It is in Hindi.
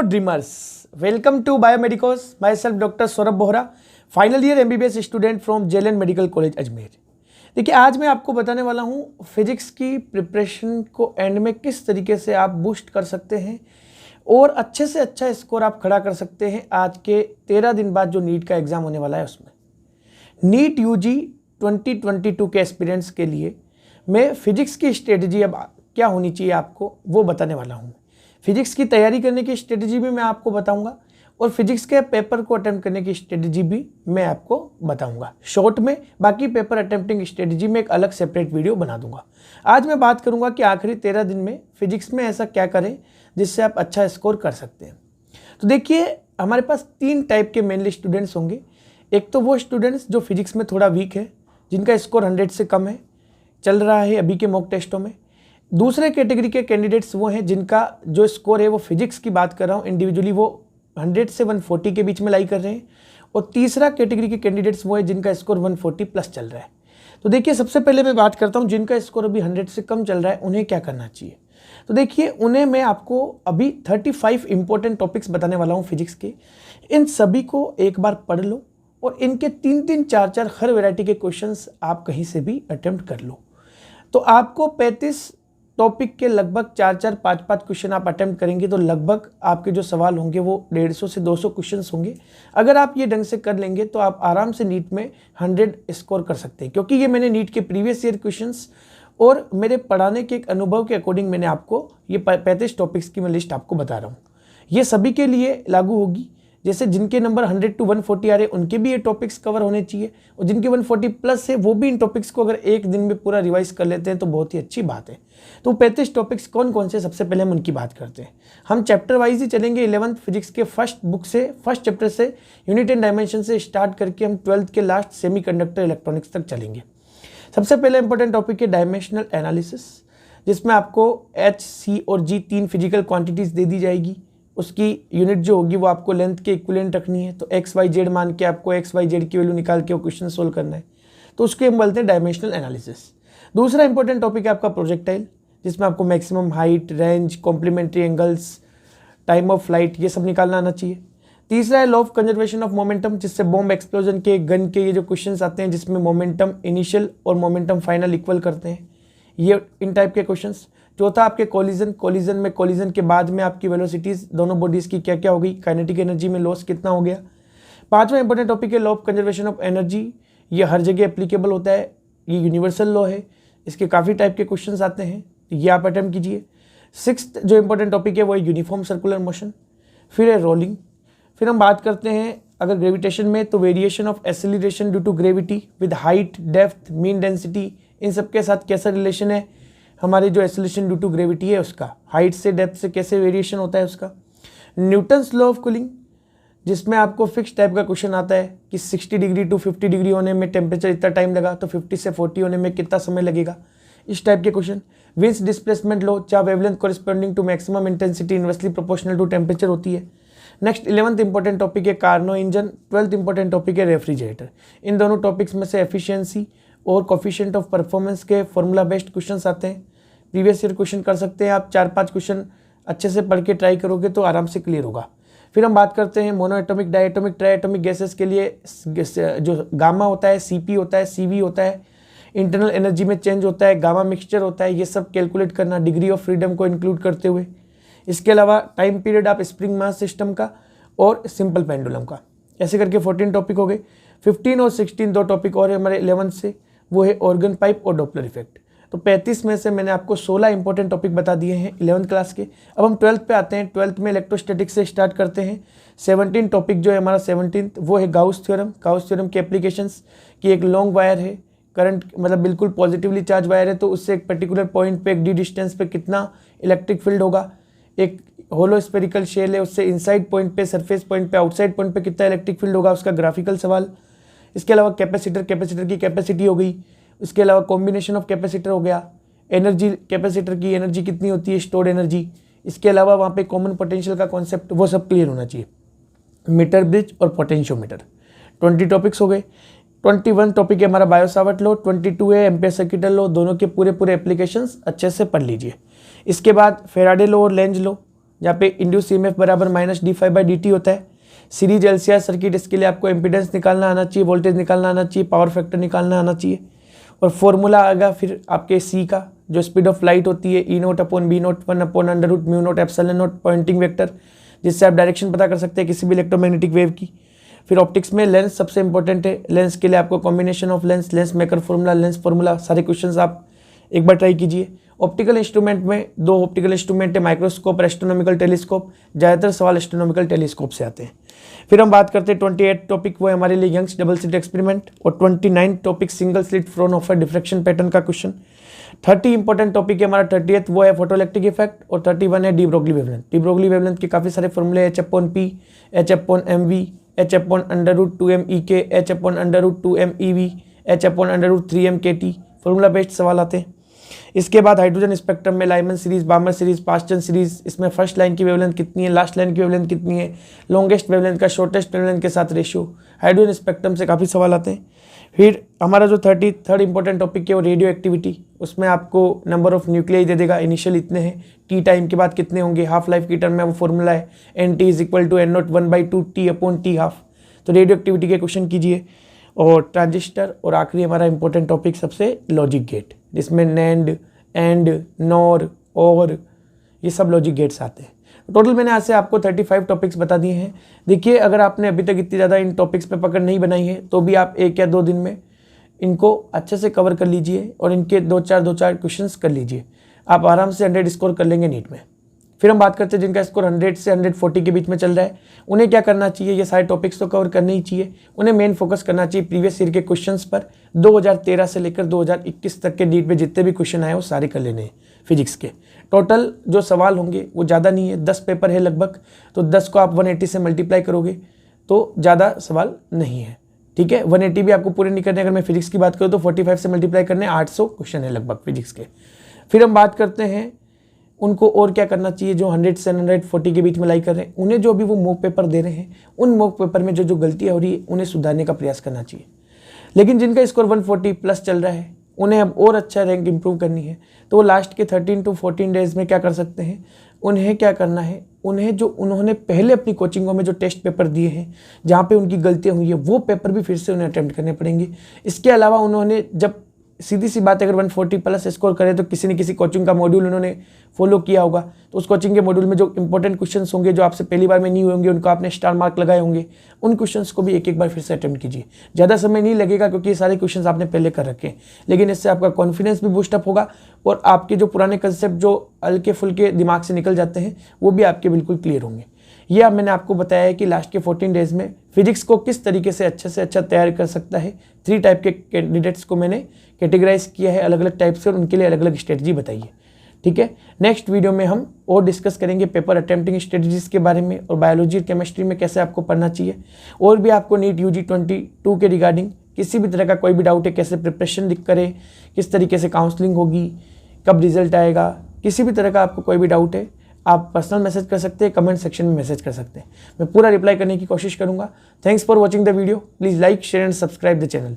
Dreamers, welcome to Biomedicos. Myself Dr. Saurabh Bohra, final year MBBS student from JLN medical college Ajmer. देखिए, आज मैं आपको बताने वाला हूँ फिजिक्स की प्रिपरेशन को एंड में किस तरीके से आप बूस्ट कर सकते हैं और अच्छे से अच्छा स्कोर आप खड़ा कर सकते हैं आज के 13 दिन बाद जो नीट का एग्ज़ाम होने वाला है उसमें। नीट यूजी 2022 के एस्पिरेंट्स के लिए मैं फिजिक्स की स्ट्रेटजी अब क्या होनी चाहिए आपको वो बताने वाला हूँ। फिजिक्स की तैयारी करने की स्ट्रेटजी भी मैं आपको बताऊंगा और फिजिक्स के पेपर को अटेम्प्ट करने की स्ट्रेटजी भी मैं आपको बताऊंगा शॉर्ट में। बाकी पेपर अटेम्प्टिंग स्ट्रेटजी में एक अलग सेपरेट वीडियो बना दूंगा। आज मैं बात करूंगा कि आखिरी 13 दिन में फिजिक्स में ऐसा क्या करें जिससे आप अच्छा स्कोर कर सकते हैं। तो देखिए, हमारे पास 3 टाइप के मेनली स्टूडेंट्स होंगे। एक तो वो स्टूडेंट्स जो फिजिक्स में थोड़ा वीक है, जिनका स्कोर 100 से कम है, चल रहा है अभी के मॉक टेस्टों में। दूसरे कैटेगरी के कैंडिडेट्स वो हैं जिनका जो स्कोर है वो फिजिक्स की बात कर रहा हूँ इंडिविजुअली वो 100 से 140 के बीच में लाई कर रहे हैं। और तीसरा कैटेगरी के कैंडिडेट्स वो है जिनका स्कोर 140 प्लस चल रहा है। तो देखिए, सबसे पहले मैं बात करता हूँ जिनका स्कोर अभी 100 से कम चल रहा है उन्हें क्या करना चाहिए। तो देखिए, उन्हें मैं आपको अभी 35 इंपॉर्टेंट टॉपिक्स बताने वाला हूँ फिजिक्स के। इन सभी को एक बार पढ़ लो और इनके 3-3, 4-4 हर वैरायटी के क्वेश्चंस आप कहीं से भी अटेम्प्ट कर लो। तो आपको 35 टॉपिक के लगभग 4-4, 5-5 क्वेश्चन आप अटेम्प्ट करेंगे तो लगभग आपके जो सवाल होंगे वो 150 से 200 क्वेश्चंस होंगे। अगर आप ये ढंग से कर लेंगे तो आप आराम से नीट में 100 स्कोर कर सकते हैं, क्योंकि ये मैंने नीट के प्रीवियस ईयर क्वेश्चंस और मेरे पढ़ाने के एक अनुभव के अकॉर्डिंग मैंने आपको ये 35 टॉपिक्स की मैं लिस्ट आपको बता रहा हूँ। ये सभी के लिए लागू होगी। जैसे जिनके नंबर 100 to 140 आ रहे हैं उनके भी ये टॉपिक्स कवर होने चाहिए और जिनके 140 प्लस है वो भी इन टॉपिक्स को अगर एक दिन में पूरा रिवाइज कर लेते हैं तो बहुत ही अच्छी बात है। तो 35 टॉपिक्स कौन कौन से, सबसे पहले हम उनकी बात करते हैं। हम चैप्टर वाइज ही चलेंगे। 11th फिजिक्स के फर्स्ट चैप्टर से यूनिट एंड डायमेंशन से स्टार्ट करके हम 12th के लास्ट सेमीकंडक्टर इलेक्ट्रॉनिक्स तक चलेंगे। सबसे पहले इंपॉर्टेंट टॉपिक है डायमेंशनल एनालिसिस, जिसमें आपको H, C और G 3 फिजिकल क्वांटिटीज़ दे दी जाएगी। उसकी यूनिट जो होगी वो आपको लेंथ के इक्विवेलेंट रखनी है। तो एक्स वाई जेड मान के आपको एक्स वाई जेड की वैल्यू निकाल के वो क्वेश्चन सोल्व करना है। तो उसके हम बोलते हैं डायमेंशनल एनालिसिस। दूसरा इंपॉर्टेंट टॉपिक है आपका प्रोजेक्टाइल, जिसमें आपको maximum height, range, complementary angles, time of flight ये सब निकालना आना चाहिए। तीसरा है law of conservation of momentum, जिससे बॉम्ब एक्सप्लोजन के, गन के ये जो क्वेश्चन आते हैं जिसमें मोमेंटम इनिशियल और मोमेंटम फाइनल इक्वल करते हैं, ये इन टाइप के क्वेश्चंस। चौथा आपके कोलिजन के बाद में आपकी वेलोसिटीज दोनों बॉडीज की क्या क्या होगी, काइनेटिक एनर्जी में लॉस कितना हो गया। पांचवा इंपॉर्टेंट टॉपिक है law of conservation of energy. ये हर जगह एप्लीकेबल होता है, ये यूनिवर्सल लॉ है, इसके काफ़ी टाइप के क्वेश्चंस आते हैं, ये आप अटेम्प्ट कीजिए। 6th जो इंपॉर्टेंट टॉपिक है वो है यूनिफॉर्म सर्कुलर मोशन। फिर है रोलिंग। फिर हम बात करते हैं अगर ग्रेविटेशन में तो variation of acceleration due to gravity with height, depth, mean density, इन सब के साथ कैसा रिलेशन है हमारे जो एक्सेलरेशन ड्यू टू ग्रेविटी है उसका, हाइट से डेप्थ से कैसे वेरिएशन होता है उसका। न्यूटन्स लॉ ऑफ कूलिंग, जिसमें आपको फिक्स टाइप का क्वेश्चन आता है कि 60 डिग्री टू 50 डिग्री होने में टेम्परेचर इतना टाइम लगा तो 50 से 40 होने में कितना समय लगेगा, इस टाइप के क्वेश्चन। विंस डिस्प्लेसमेंट लॉ, जहाँ wavelength corresponding to maximum intensity inversely proportional to temperature होती है। नेक्स्ट 11th इंपॉर्टेंट टॉपिक है Carnot engine. 12th important topic है रेफ्रिजरेटर। इन दोनों टॉपिक्स में से एफिशिएंसी और कोफिशिएंट ऑफ परफॉर्मेंस के फॉर्मूला बेस्ड क्वेश्चंस आते हैं। प्रीवियस ईयर क्वेश्चन कर सकते हैं आप, 4-5 क्वेश्चन अच्छे से पढ़ के ट्राई करोगे तो आराम से क्लियर होगा। फिर हम बात करते हैं mono atomic, diatomic, try atomic gases के लिए जो गामा होता है, सीपी होता है, सीवी होता है, इंटरनल एनर्जी में चेंज होता है, गामा मिक्सचर होता है, ये सब कैलकुलेट करना डिग्री ऑफ फ्रीडम को इंक्लूड करते हुए। इसके अलावा टाइम पीरियड आप स्प्रिंग मास सिस्टम का और सिंपल पेंडुलम का, ऐसे करके 14 टॉपिक हो गए। 15 और 16 2 टॉपिक और है हमारे 11th से, वो है ऑर्गन पाइप और डॉपलर इफेक्ट। तो 35 में से मैंने आपको 16 इंपॉर्टेंट टॉपिक बता दिए हैं 11th क्लास के। अब हम 12th पे आते हैं। 12th में इलेक्ट्रोस्टैटिक्स से स्टार्ट करते हैं। 17 टॉपिक जो है हमारा 17th वो है गाउस थ्योरम। गाउस थ्योरम के एप्लीकेशंस की एक लॉन्ग वायर है, करंट मतलब बिल्कुल पॉजिटिवली चार्ज वायर है तो उससे एक पर्टिकुलर पॉइंट पे एक डी डिस्टेंस पे कितना इलेक्ट्रिक फील्ड होगा। एक होलो स्पेरिकल शेल है, उससे इनसाइड पॉइंट पे, सरफेस पॉइंट पे, आउटसाइड पॉइंट पे कितना इलेक्ट्रिक फील्ड होगा, उसका ग्राफिकल सवाल। इसके अलावा कैपेसिटर की कैपेसिटी हो गई। इसके अलावा कॉम्बिनेशन ऑफ कैपेसिटर हो गया। एनर्जी, कैपेसिटर की एनर्जी कितनी होती है, स्टोर्ड एनर्जी। इसके अलावा वहाँ पे कॉमन पोटेंशियल का कॉन्सेप्ट, वो सब क्लियर होना चाहिए। मीटर ब्रिज और पोटेंशियोमीटर, 20 टॉपिक्स हो गए। 21 टॉपिक है हमारा बायोसावर्ट लॉ। 22 है एम्पियर सर्किटल लॉ। दोनों के पूरे एप्लीकेशंस अच्छे से पढ़ लीजिए। इसके बाद फेराडे लॉ और लेंज लॉ, जहाँ पे इंड्यूस ईएमएफ बराबर -d∅/dt होता है। सीरीज एलसीआर सर्किट, इसके लिए आपको एम्पीडेंस निकालना आना चाहिए, वोल्टेज निकालना आना चाहिए, पावर फैक्टर निकालना आना चाहिए। और फॉर्मूला आएगा फिर आपके सी का, जो स्पीड ऑफ लाइट होती है E0/B0 1/√μ0ε0 पॉइंटिंग वेक्टर, जिससे आप डायरेक्शन पता कर सकते हैं किसी भी इलेक्ट्रोमैग्नेटिक वेव की। फिर ऑप्टिक्स में लेंस सबसे इंपॉर्टेंट है। लेंस के लिए आपको combination of lens, lens maker formula, lens formula, सारे क्वेश्चंस आप एक बार ट्राई कीजिए। ऑप्टिकल इंस्ट्रूमेंट में 2 ऑप्टिकल इंस्ट्रूमेंट है, माइक्रोस्कोप और एस्ट्रोनॉमिकल टेलीस्कोप। ज़्यादातर सवाल एस्ट्रोनॉमिकल टेलीस्कोप से आते हैं। फिर हम बात करते हैं 28 टॉपिक, वो है हमारे लिए यंग्स डबल स्लिट एक्सपेरिमेंट, और 29 topic single slit Fraunhofer diffraction pattern का क्वेश्चन। 30 इंपॉर्टेंट टॉपिक है हमारा 30th, वो है फोटोइलेक्ट्रिक इफेक्ट, और 31 है de Broglie wavelength. De Broglie wavelength के काफ़ी सारे फॉर्मूले, H/P, H/mv, H/√2mEk, H/√2mEv, H/√3mkt, formula based सवाल आते हैं। इसके बाद हाइड्रोजन स्पेक्ट्रम में Lyman series, बामर series, Paschen series, इसमें फर्स्ट लाइन की वेवलेंथ कितनी है, लास्ट लाइन की वेवलेंथ कितनी है, लॉन्गेस्ट वेवलेंथ का शॉर्टेस्ट वेवलेंथ के साथ रेशियो, हाइड्रोजन स्पेक्ट्रम से काफ़ी सवाल आते हैं। फिर हमारा जो 33rd इंपॉर्टेंट टॉपिक है वो रेडियो एक्टिविटी, उसमें आपको नंबर ऑफ न्यूक्लियाई दे देगा, इनिशियल इतने हैं, टी टाइम के बाद कितने होंगे, हाफ लाइफ की टर्म में वो फॉर्मूला है NT = N0 1/2 T/T²। तो रेडियो एक्टिविटी के क्वेश्चन कीजिए। और ट्रांजिस्टर, और आखिरी हमारा इंपॉर्टेंट टॉपिक सबसे लॉजिक गेट, जिसमें नैंड, एंड, नॉर, और ये सब लॉजिक गेट्स आते हैं। टोटल मैंने आज से आपको 35 टॉपिक्स बता दिए हैं। देखिए, अगर आपने अभी तक इतनी ज़्यादा इन टॉपिक्स पे पकड़ नहीं बनाई है तो भी आप 1 या 2 दिन में इनको अच्छे से कवर कर लीजिए और इनके 2-4 क्वेश्चंस कर लीजिए। आप आराम से 100 स्कोर कर लेंगे नीट में। फिर हम बात करते हैं जिनका स्कोर 100 से 140 के बीच में चल रहा है, उन्हें क्या करना चाहिए। ये सारे टॉपिक्स तो कवर करने ही चाहिए, उन्हें मेन फोकस करना चाहिए प्रीवियस ईयर के क्वेश्चंस पर। 2013 से लेकर 2021 तक के नीट में जितने भी क्वेश्चन आए वो सारे कर लेने हैं फिजिक्स के। टोटल जो सवाल होंगे वो ज़्यादा नहीं है, 10 पेपर है लगभग, तो 10 को आप 180 से मल्टीप्लाई करोगे तो ज़्यादा सवाल नहीं है। ठीक है, 180 भी आपको पूरे नहीं करने। अगर मैं फिजिक्स की बात करूँ तो 45 से मल्टीप्लाई करने 800 क्वेश्चन है लगभग फिजिक्स के। फिर हम बात करते हैं उनको और क्या करना चाहिए जो 100 से 140 के बीच में लाई कर रहे हैं। उन्हें जो भी वो मॉक पेपर दे रहे हैं, उन मॉक पेपर में जो गलतियाँ हो रही है उन्हें सुधारने का प्रयास करना चाहिए। लेकिन जिनका स्कोर 140 प्लस चल रहा है, उन्हें अब और अच्छा रैंक इंप्रूव करनी है, तो वो लास्ट के 13 to 14 डेज में क्या कर सकते हैं। उन्हें क्या करना है, उन्हें जो उन्होंने पहले अपनी कोचिंगों में जो टेस्ट पेपर दिए हैं जहाँ पे उनकी गलतियाँ हुई है, वो पेपर भी फिर से उन्हें अटेम्प्ट करने पड़ेंगे। इसके अलावा उन्होंने जब सीधी सी बात है, अगर 140 प्लस स्कोर करें तो किसी न किसी कोचिंग का मॉड्यूल उन्होंने फॉलो किया होगा, तो उस कोचिंग के मॉड्यूल में जो इंपॉर्टेंट क्वेश्चंस होंगे जो आपसे पहली बार में नहीं होंगे, उनको आपने स्टार मार्क लगाए होंगे, उन क्वेश्चंस को भी एक बार फिर से अटेम्प्ट कीजिए। ज़्यादा समय नहीं लगेगा क्योंकि ये सारे क्वेश्चंस आपने पहले कर रखे हैं, लेकिन इससे आपका कॉन्फिडेंस भी बूस्टअप होगा और आपके जो पुराने कंसेप्ट जो हल्के फुल्के दिमाग से निकल जाते हैं वो भी आपके बिल्कुल क्लियर होंगे। ये अब मैंने आपको बताया है कि लास्ट के 14 डेज में फिजिक्स को किस तरीके से अच्छा तैयार कर सकता है। 3 टाइप के कैंडिडेट्स को मैंने कैटेगराइज किया है अलग अलग टाइप से, और उनके लिए अलग अलग स्ट्रेटजी बताइए। ठीक है, नेक्स्ट वीडियो में हम और डिस्कस करेंगे पेपर अटेम्प्टिंग स्ट्रेटजीज के बारे में, और बायोलॉजी और केमिस्ट्री में कैसे आपको पढ़ना चाहिए। और भी आपको नीट UG 22 के रिगार्डिंग किसी भी तरह का कोई भी डाउट है, कैसे प्रिपरेशन करें, किस तरीके से काउंसलिंग होगी, कब रिजल्ट आएगा, किसी भी तरह का आपको कोई भी डाउट है, आप पर्सनल मैसेज कर सकते हैं, कमेंट सेक्शन में मैसेज कर सकते हैं। मैं पूरा रिप्लाई करने की कोशिश करूंगा। Thanks for watching the video. Please like, share and subscribe the channel.